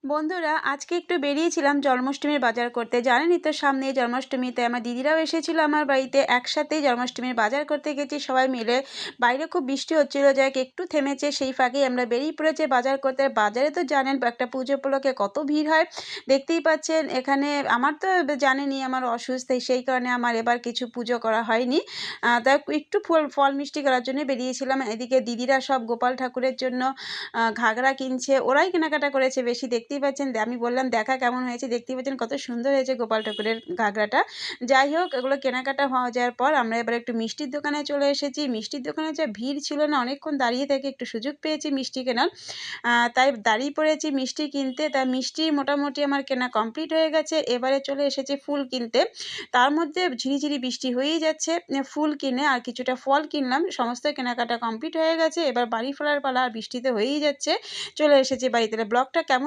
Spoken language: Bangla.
বন্ধুরা, আজকে একটু বেরিয়েছিলাম জন্মাষ্টমীর বাজার করতে। জানেনই তো সামনেই জন্মাষ্টমী, তাই আমার দিদিরাও এসেছিল আমার বাড়িতে। একসাথেই জন্মাষ্টমীর বাজার করতে গেছি সবাই মিলে। বাইরে খুব বৃষ্টি হচ্ছিল, যাক একটু থেমেছে, সেই ফাঁকেই আমরা বেরিয়ে পড়েছি বাজার করতে। বাজারে তো জানেন একটা পুজো উপলক্ষে কত ভিড় হয়। দেখতেই পাচ্ছেন এখানে আমার তো জানেনই আমার অসুস্থ, সেই কারণে আমার এবার কিছু পুজো করা হয়নি। তাই একটু ফল ফল মিষ্টি করার জন্য বেরিয়েছিলাম। এদিকে দিদিরা সব গোপাল ঠাকুরের জন্য ঘাগরা কিনছে, ওরাই কেনাকাটা করেছে বেশি। দেখতেই পাচ্ছেন, আমি বললাম দেখা কেমন হয়েছে, দেখতেই পাচ্ছেন কত সুন্দর হয়েছে গোপাল ঠাকুরের ঘাগরাটা। যাই হোক, এগুলো কেনাকাটা হওয়া যাওয়ার পর আমরা এবার একটু মিষ্টির দোকানে চলে এসেছি। মিষ্টির দোকানে যা ভিড় ছিল না, অনেকক্ষণ দাঁড়িয়ে থেকে একটু সুযোগ পেয়েছি মিষ্টি কেনার। তাই দাঁড়িয়ে পড়েছি মিষ্টি কিনতে। তা মিষ্টি মোটামুটি আমার কেনা কমপ্লিট হয়ে গেছে। এবারে চলে এসেছি ফুল কিনতে। তার মধ্যে ঝিরিঝিরি বৃষ্টি হয়েই যাচ্ছে। ফুল কিনে আর কিছুটা ফল কিনলাম। সমস্ত কেনাকাটা কমপ্লিট হয়ে গেছে। এবার বাড়ি ফেরার পালা, আর বৃষ্টিতে হয়েই যাচ্ছে। চলে এসেছি বাড়িতে। ব্লগটা কেমন